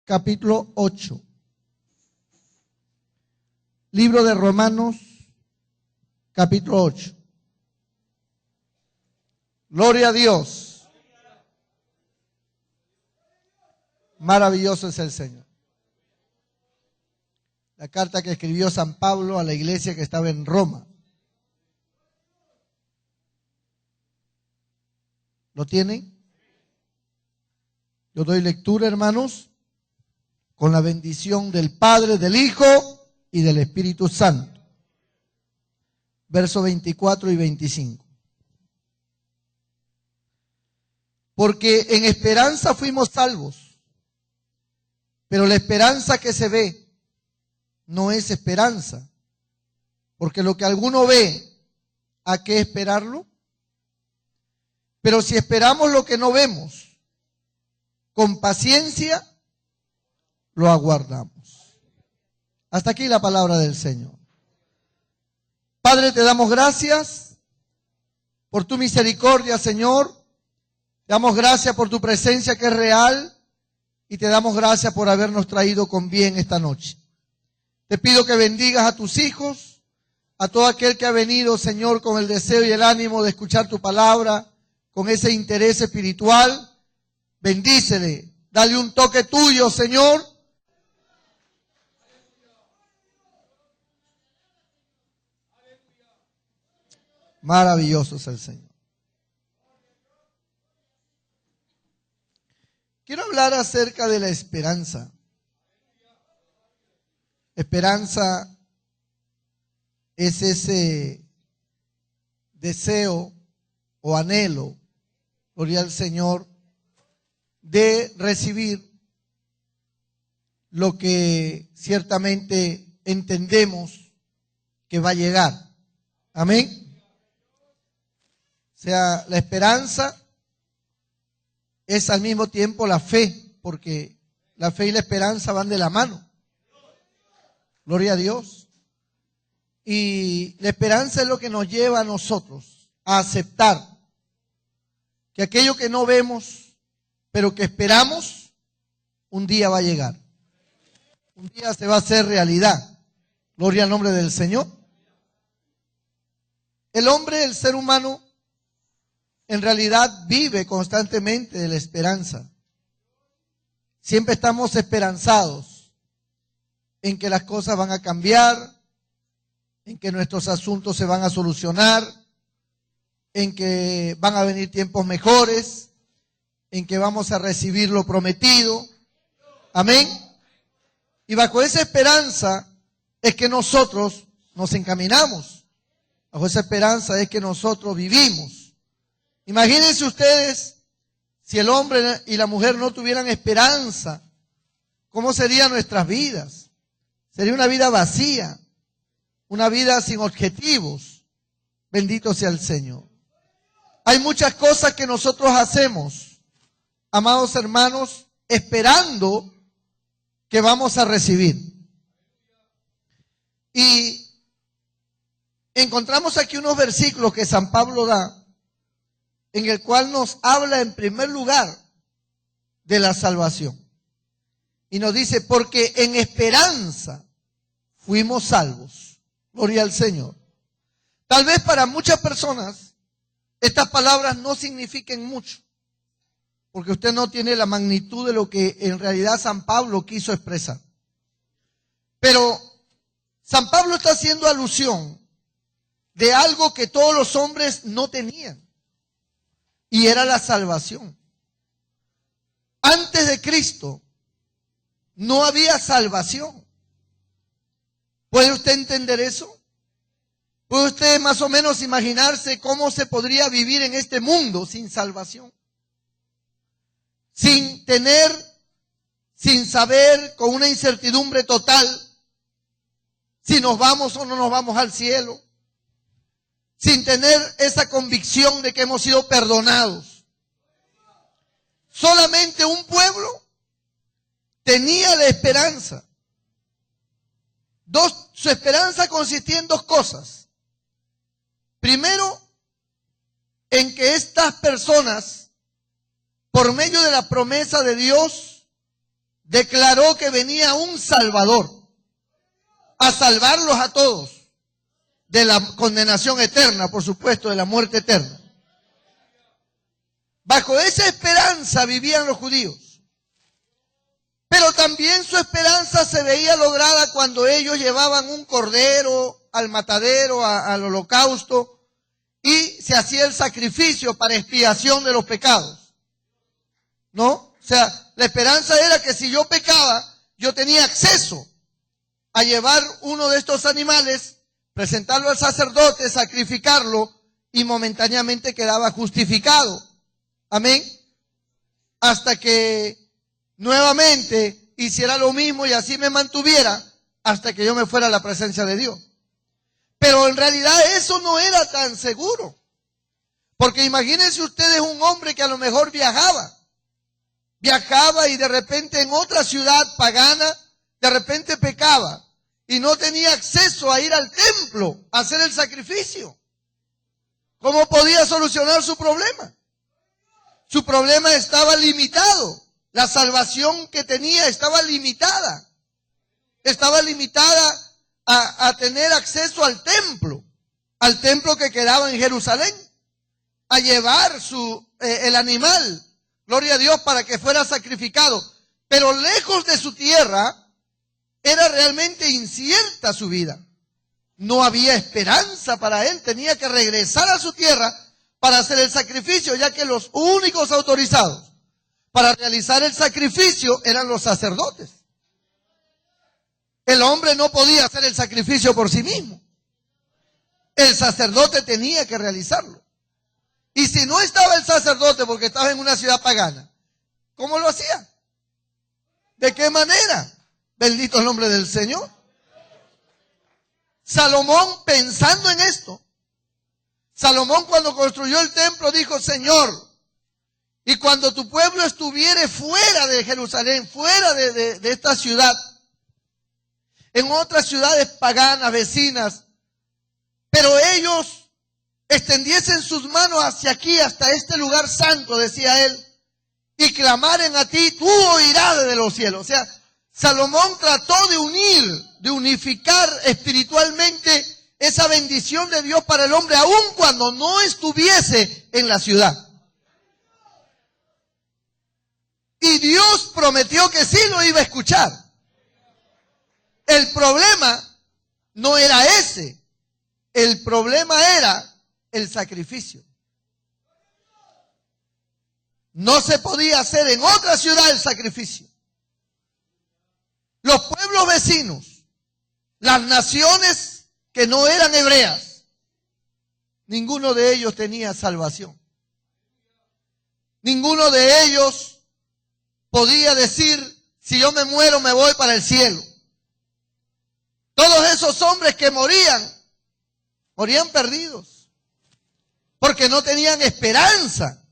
capítulo 8. Libro de Romanos, capítulo 8. Gloria a Dios. Maravilloso es el Señor. La carta que escribió San Pablo a la iglesia que estaba en Roma. ¿Lo tienen? Yo doy lectura, hermanos, con la bendición del Padre, del Hijo y del Espíritu Santo. Versos 24 y 25. Porque en esperanza fuimos salvos, pero la esperanza que se ve no es esperanza, porque lo que alguno ve, ¿a qué esperarlo? Pero si esperamos lo que no vemos, con paciencia lo aguardamos. Hasta aquí la palabra del Señor. Padre, te damos gracias por tu misericordia, Señor. Te damos gracias por tu presencia que es real y te damos gracias por habernos traído con bien esta noche. Te pido que bendigas a tus hijos, a todo aquel que ha venido, Señor, con el deseo y el ánimo de escuchar tu palabra, con ese interés espiritual. Bendícele, dale un toque tuyo, Señor. Maravilloso es el Señor. Quiero hablar acerca de la esperanza. Esperanza es ese deseo o anhelo, gloria al Señor, de recibir lo que ciertamente entendemos que va a llegar. Amén. O sea, la esperanza es al mismo tiempo la fe, porque la fe y la esperanza van de la mano. Gloria a Dios. Y la esperanza es lo que nos lleva a nosotros a aceptar que aquello que no vemos, pero que esperamos, un día va a llegar. Un día se va a hacer realidad. Gloria al nombre del Señor. El hombre, el ser humano, en realidad vive constantemente de la esperanza. Siempre estamos esperanzados en que las cosas van a cambiar, en que nuestros asuntos se van a solucionar, en que van a venir tiempos mejores, en que vamos a recibir lo prometido. Amén. Y bajo esa esperanza es que nosotros nos encaminamos. Bajo esa esperanza es que nosotros vivimos. Imagínense ustedes si el hombre y la mujer no tuvieran esperanza, ¿cómo serían nuestras vidas? Sería una vida vacía, una vida sin objetivos. Bendito sea el Señor. Hay muchas cosas que nosotros hacemos, amados hermanos, esperando que vamos a recibir. Y encontramos aquí unos versículos que San Pablo da, en el cual nos habla en primer lugar de la salvación. Y nos dice, porque en esperanza fuimos salvos. Gloria al Señor. Tal vez para muchas personas estas palabras no signifiquen mucho, porque usted no tiene la magnitud de lo que en realidad San Pablo quiso expresar. Pero San Pablo está haciendo alusión de algo que todos los hombres no tenían, y era la salvación. Antes de Cristo no había salvación. ¿Puede usted entender eso? ¿Puede usted más o menos imaginarse cómo se podría vivir en este mundo sin salvación? Sin tener, sin saber, con una incertidumbre total, si nos vamos o no nos vamos al cielo. Sin tener esa convicción de que hemos sido perdonados. Solamente un pueblo tenía la esperanza. Su esperanza consistía en dos cosas. Primero, en que estas personas, por medio de la promesa de Dios, declaró que venía un Salvador a salvarlos a todos de la condenación eterna, por supuesto, de la muerte eterna. Bajo esa esperanza vivían los judíos. Pero también su esperanza se veía lograda cuando ellos llevaban un cordero al matadero, al holocausto, y se hacía el sacrificio para expiación de los pecados. ¿No? O sea, la esperanza era que si yo pecaba, yo tenía acceso a llevar uno de estos animales, presentarlo al sacerdote, sacrificarlo, y momentáneamente quedaba justificado. Amén. Hasta que nuevamente hiciera lo mismo y así me mantuviera hasta que yo me fuera a la presencia de Dios. Pero en realidad eso no era tan seguro. Porque imagínense ustedes un hombre que a lo mejor viajaba y de repente en otra ciudad pagana, de repente pecaba y no tenía acceso a ir al templo a hacer el sacrificio. ¿Cómo podía solucionar su problema? Su problema estaba limitado. La salvación que tenía estaba limitada. Estaba limitada a tener acceso al templo que quedaba en Jerusalén, a llevar el animal, gloria a Dios, para que fuera sacrificado. Pero lejos de su tierra, era realmente incierta su vida. No había esperanza para él, tenía que regresar a su tierra para hacer el sacrificio, ya que los únicos autorizados para realizar el sacrificio eran los sacerdotes. El hombre no podía hacer el sacrificio por sí mismo. El sacerdote tenía que realizarlo. Y si no estaba el sacerdote porque estaba en una ciudad pagana, ¿cómo lo hacía? ¿De qué manera? Bendito el nombre del Señor. Salomón, pensando en esto, Salomón cuando construyó el templo dijo: Señor, y cuando tu pueblo estuviere fuera de Jerusalén, fuera de esta ciudad, en otras ciudades paganas, vecinas, pero ellos extendiesen sus manos hacia aquí, hasta este lugar santo, decía él, y clamaren a ti, tú oirás desde los cielos. O sea, Salomón trató de unificar espiritualmente esa bendición de Dios para el hombre, aun cuando no estuviese en la ciudad. Y Dios prometió que sí lo iba a escuchar. El problema no era ese. El problema era el sacrificio. No se podía hacer en otra ciudad el sacrificio. Los pueblos vecinos, las naciones que no eran hebreas, ninguno de ellos tenía salvación. Ninguno de ellos podía decir: si yo me muero me voy para el cielo. Todos esos hombres que morían perdidos, porque no tenían esperanza.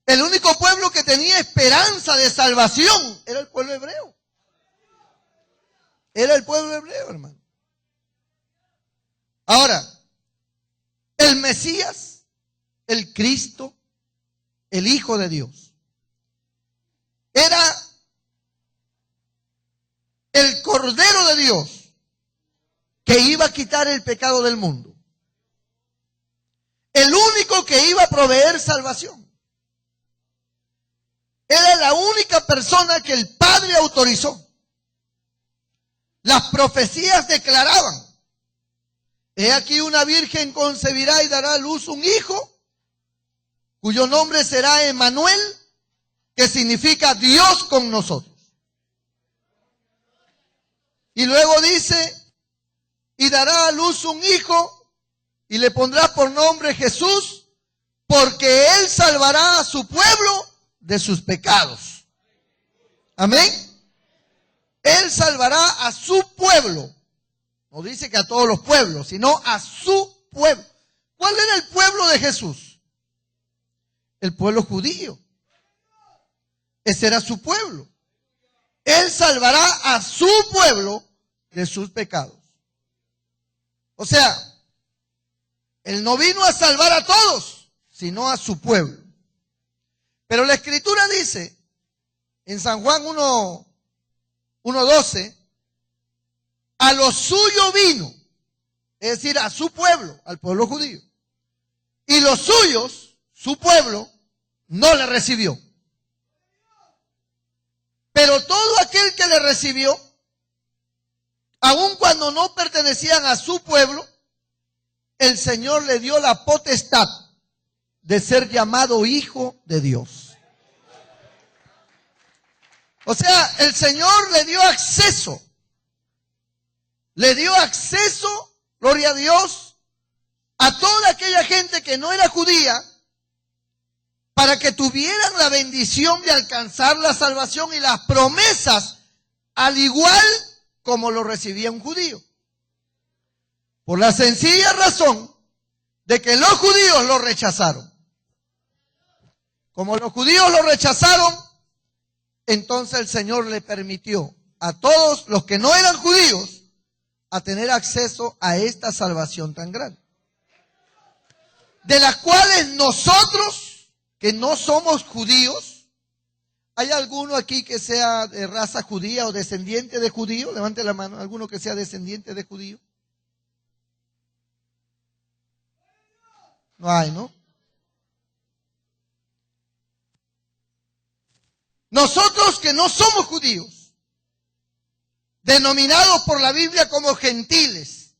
El único pueblo que tenía esperanza de salvación era el pueblo hebreo. Era el pueblo hebreo, hermano. Ahora, el Mesías, el Cristo, el Hijo de Dios, era el Cordero de Dios que iba a quitar el pecado del mundo. El único que iba a proveer salvación. Era la única persona que el Padre autorizó. Las profecías declaraban: he aquí una virgen concebirá y dará a luz un hijo, cuyo nombre será Emmanuel, que significa Dios con nosotros. Y luego dice: y dará a luz un hijo, y le pondrá por nombre Jesús, porque él salvará a su pueblo de sus pecados. Amén. Él salvará a su pueblo. No dice que a todos los pueblos, sino a su pueblo. ¿Cuál era el pueblo de Jesús? El pueblo judío. Ese era su pueblo. Él salvará a su pueblo de sus pecados. O sea, Él no vino a salvar a todos, sino a su pueblo. Pero la Escritura dice En San Juan 1:12, a lo suyo vino, es decir, a su pueblo, al pueblo judío. Y los suyos, su pueblo, no le recibió. Pero todo aquel que le recibió, aun cuando no pertenecían a su pueblo, el Señor le dio la potestad de ser llamado hijo de Dios. O sea, el Señor le dio acceso, gloria a Dios, a toda aquella gente que no era judía, para que tuvieran la bendición de alcanzar la salvación y las promesas, al igual como lo recibía un judío. Por la sencilla razón de que los judíos lo rechazaron. Como los judíos lo rechazaron, entonces el Señor le permitió a todos los que no eran judíos a tener acceso a esta salvación tan grande. De las cuales nosotros, que no somos judíos, ¿hay alguno aquí que sea de raza judía o descendiente de judío? Levante la mano, ¿alguno que sea descendiente de judío? No hay, ¿no? Nosotros que no somos judíos, denominados por la Biblia como gentiles,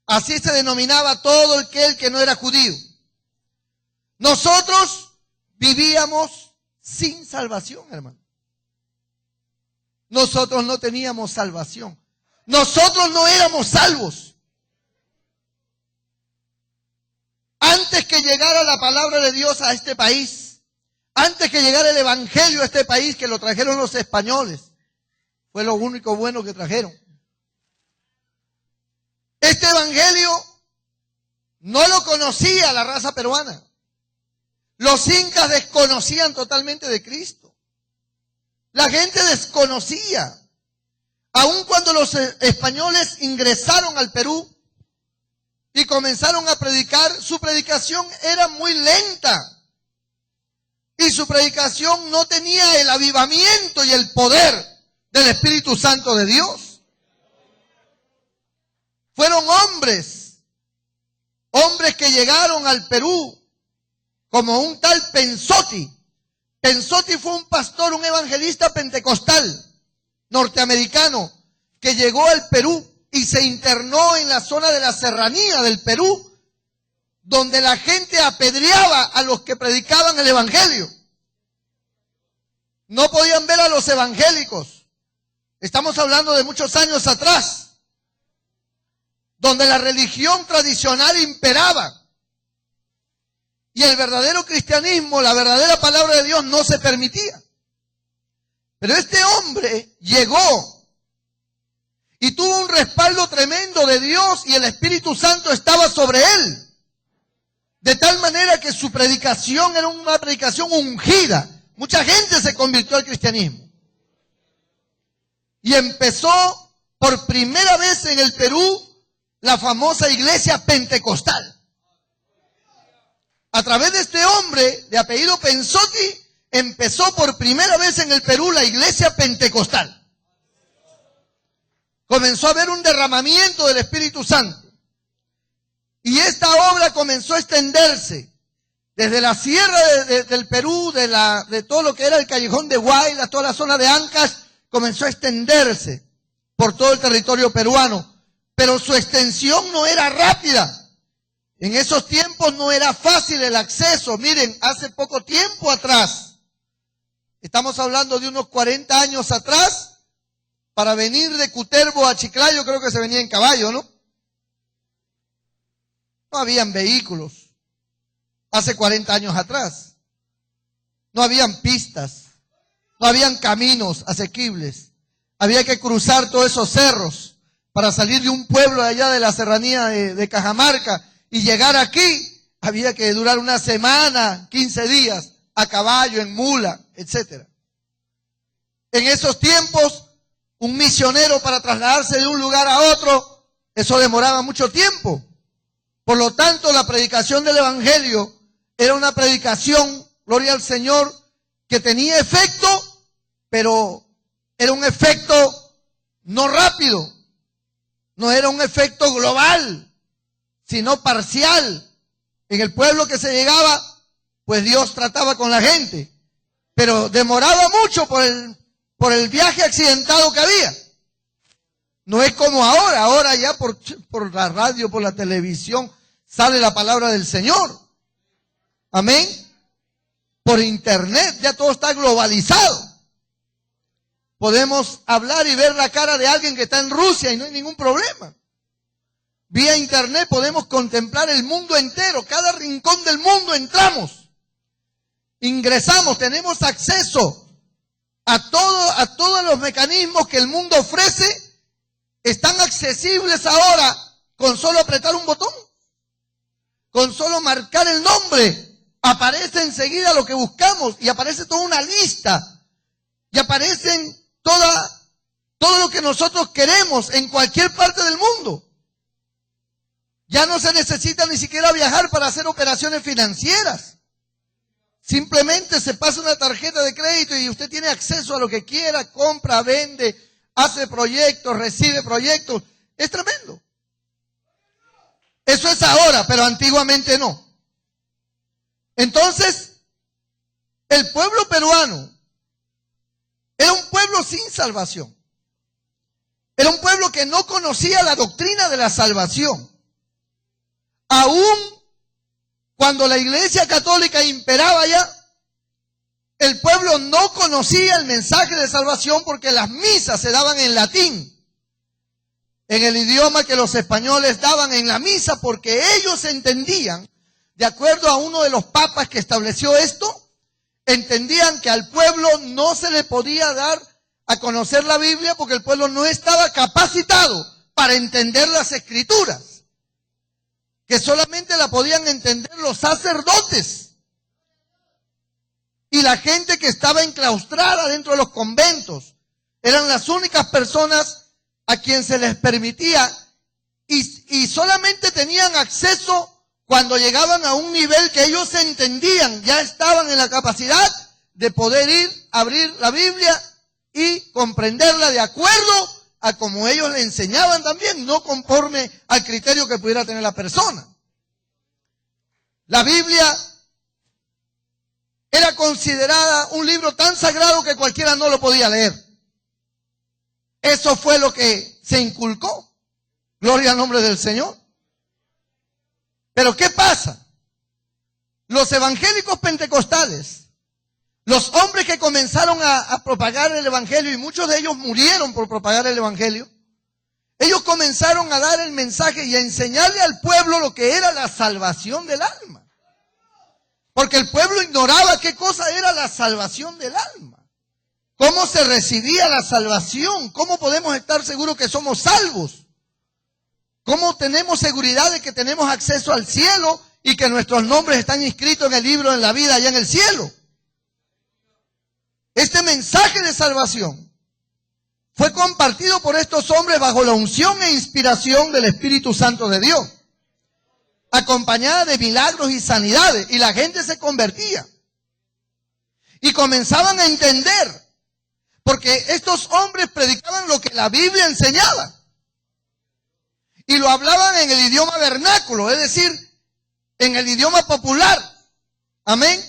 así se denominaba todo aquel que no era judío. Nosotros vivíamos sin salvación, hermano. Nosotros no teníamos salvación. Nosotros no éramos salvos. Antes que llegara la palabra de Dios a este país, antes que llegara el evangelio a este país, que lo trajeron los españoles, fue lo único bueno que trajeron. Este evangelio no lo conocía la raza peruana. Los incas desconocían totalmente de Cristo. La gente desconocía. Aun cuando los españoles ingresaron al Perú y comenzaron a predicar, su predicación era muy lenta. Y su predicación no tenía el avivamiento y el poder del Espíritu Santo de Dios. Fueron hombres que llegaron al Perú, como un tal Pensotti. Pensotti fue un pastor, un evangelista pentecostal norteamericano que llegó al Perú y se internó en la zona de la serranía del Perú, donde la gente apedreaba a los que predicaban el evangelio. No podían ver a los evangélicos. Estamos hablando de muchos años atrás, donde la religión tradicional imperaba. Y el verdadero cristianismo, la verdadera palabra de Dios no se permitía. Pero este hombre llegó y tuvo un respaldo tremendo de Dios y el Espíritu Santo estaba sobre él. De tal manera que su predicación era una predicación ungida. Mucha gente se convirtió al cristianismo. Y empezó por primera vez en el Perú la famosa iglesia pentecostal. A través de este hombre de apellido Pensotti, empezó por primera vez en el Perú la iglesia pentecostal. Comenzó a haber un derramamiento del Espíritu Santo. Y esta obra comenzó a extenderse desde la sierra del Perú, de todo lo que era el callejón de Huaylas, toda la zona de Ancash, comenzó a extenderse por todo el territorio peruano. Pero su extensión no era rápida. En esos tiempos no era fácil el acceso. Miren, hace poco tiempo atrás, estamos hablando de unos 40 años atrás, para venir de Cutervo a Chiclayo creo que se venía en caballo, ¿no? No habían vehículos. Hace 40 años atrás. No habían pistas. No habían caminos asequibles. Había que cruzar todos esos cerros para salir de un pueblo de allá de la serranía de Cajamarca y llegar aquí. Había que durar una semana, 15 días, a caballo, en mula, etc. En esos tiempos, un misionero para trasladarse de un lugar a otro, eso demoraba mucho tiempo. Por lo tanto, la predicación del evangelio era una predicación, gloria al Señor, que tenía efecto pero era un efecto no rápido, no era un efecto global, sino parcial. En el pueblo que se llegaba, pues Dios trataba con la gente, pero demoraba mucho por el viaje accidentado que había. No es como ahora ya por la radio, por la televisión, sale la palabra del Señor. Amén. Por internet, ya todo está globalizado. Podemos hablar y ver la cara de alguien que está en Rusia y no hay ningún problema. Vía internet podemos contemplar el mundo entero, cada rincón del mundo entramos. Ingresamos, tenemos acceso a todos los mecanismos que el mundo ofrece. Están accesibles ahora con solo apretar un botón, con solo marcar el nombre, aparece enseguida lo que buscamos y aparece toda una lista y aparecen todo lo que nosotros queremos en cualquier parte del mundo. Ya no se necesita ni siquiera viajar para hacer operaciones financieras. Simplemente se pasa una tarjeta de crédito y usted tiene acceso a lo que quiera, compra, vende, hace proyectos, recibe proyectos. Es tremendo. Eso es ahora, pero antiguamente no. Entonces, el pueblo peruano era un pueblo sin salvación. Era un pueblo que no conocía la doctrina de la salvación. Aún cuando la Iglesia Católica imperaba ya, el pueblo no conocía el mensaje de salvación porque las misas se daban en latín, en el idioma que los españoles daban en la misa, porque ellos entendían, de acuerdo a uno de los papas que estableció esto, entendían que al pueblo no se le podía dar a conocer la Biblia porque el pueblo no estaba capacitado para entender las Escrituras, que solamente la podían entender los sacerdotes y la gente que estaba enclaustrada dentro de los conventos. Eran las únicas personas a quien se les permitía y solamente tenían acceso cuando llegaban a un nivel que ellos entendían, ya estaban en la capacidad de poder ir, abrir la Biblia y comprenderla de acuerdo a como ellos le enseñaban también, no conforme al criterio que pudiera tener la persona. La Biblia era considerada un libro tan sagrado que cualquiera no lo podía leer. Eso fue lo que se inculcó. Gloria al nombre del Señor. Pero ¿qué pasa? Los evangélicos pentecostales, los hombres que comenzaron a propagar el evangelio, y muchos de ellos murieron por propagar el evangelio, ellos comenzaron a dar el mensaje y a enseñarle al pueblo lo que era la salvación del alma. Porque el pueblo ignoraba qué cosa era la salvación del alma. ¿Cómo se recibía la salvación? ¿Cómo podemos estar seguros que somos salvos? ¿Cómo tenemos seguridad de que tenemos acceso al cielo y que nuestros nombres están inscritos en el libro de la vida allá en el cielo? Este mensaje de salvación fue compartido por estos hombres bajo la unción e inspiración del Espíritu Santo de Dios, acompañada de milagros y sanidades, y la gente se convertía. Y comenzaban a entender, porque estos hombres predicaban lo que la Biblia enseñaba. Y lo hablaban en el idioma vernáculo, es decir, en el idioma popular. Amén.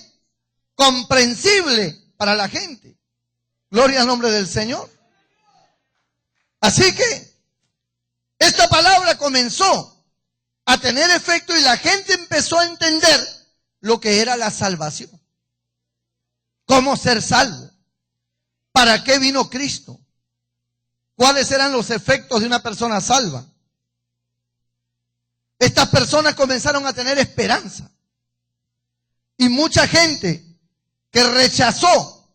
Comprensible para la gente. Gloria al nombre del Señor. Así que esta palabra comenzó a tener efecto y la gente empezó a entender lo que era la salvación. Cómo ser salvo. ¿Para qué vino Cristo? ¿Cuáles eran los efectos de una persona salva? Estas personas comenzaron a tener esperanza. Y mucha gente que rechazó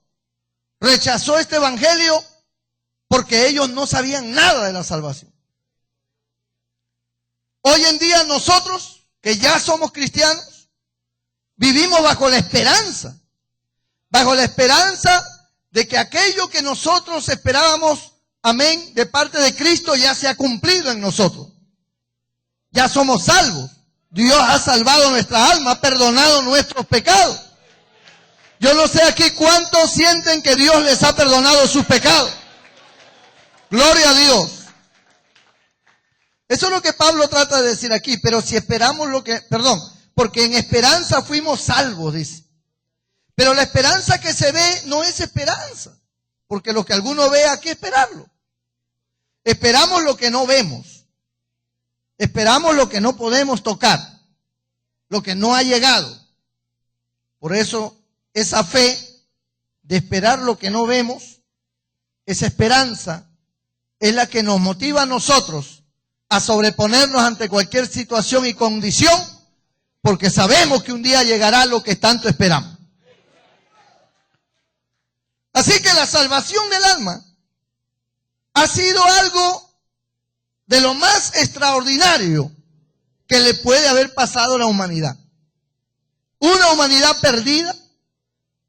este evangelio porque ellos no sabían nada de la salvación. Hoy en día nosotros, que ya somos cristianos, vivimos bajo la esperanza de que aquello que nosotros esperábamos, amén, de parte de Cristo ya se ha cumplido en nosotros. Ya somos salvos. Dios ha salvado nuestra alma, ha perdonado nuestros pecados. Yo no sé aquí cuántos sienten que Dios les ha perdonado sus pecados. Gloria a Dios. Eso es lo que Pablo trata de decir aquí. Pero si esperamos porque en esperanza fuimos salvos, dice. Pero la esperanza que se ve no es esperanza. Porque lo que alguno ve, hay que esperarlo. Esperamos lo que no vemos. Esperamos lo que no podemos tocar. Lo que no ha llegado. Por eso, esa fe de esperar lo que no vemos, esa esperanza, es la que nos motiva a nosotros a sobreponernos ante cualquier situación y condición, porque sabemos que un día llegará lo que tanto esperamos. Así que la salvación del alma ha sido algo de lo más extraordinario que le puede haber pasado a la humanidad. Una humanidad perdida,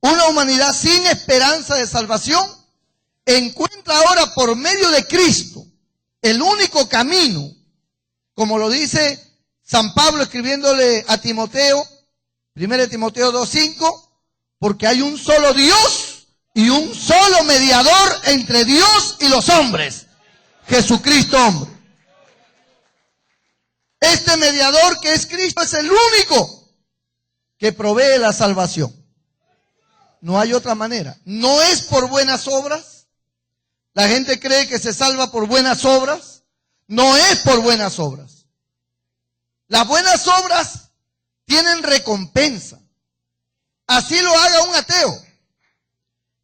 una humanidad sin esperanza de salvación, encuentra ahora por medio de Cristo el único camino, como lo dice San Pablo escribiéndole a Timoteo, 1 Timoteo 2:5, porque hay un solo Dios y un solo mediador entre Dios y los hombres, Jesucristo hombre. Este mediador que es Cristo es el único que provee la salvación. No hay otra manera. No es por buenas obras. La gente cree que se salva por buenas obras. No es por buenas obras. Las buenas obras tienen recompensa. Así lo haga un ateo.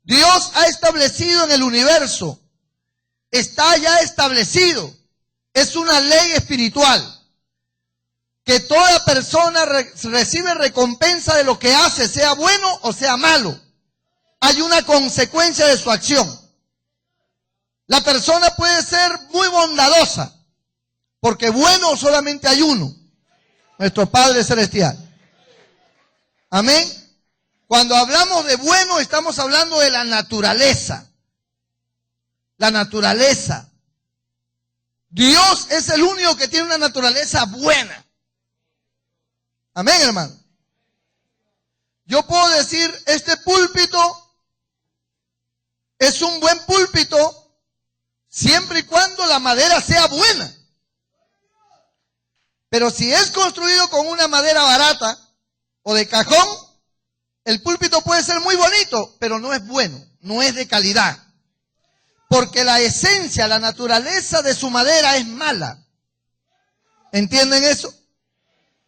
Dios ha establecido en el universo. Está ya establecido. Es una ley espiritual. Que toda persona recibe recompensa de lo que hace, sea bueno o sea malo. Hay una consecuencia de su acción. La persona puede ser muy bondadosa, porque bueno solamente hay uno, nuestro Padre Celestial. Amén. Cuando hablamos de bueno, estamos hablando de la naturaleza. La naturaleza. Dios es el único que tiene una naturaleza buena. Amén, hermano. Yo puedo decir, este púlpito es un buen púlpito siempre y cuando la madera sea buena. Pero si es construido con una madera barata o de cajón, el púlpito puede ser muy bonito, pero no es bueno, no es de calidad. Porque la esencia, la naturaleza de su madera es mala. ¿Entienden eso?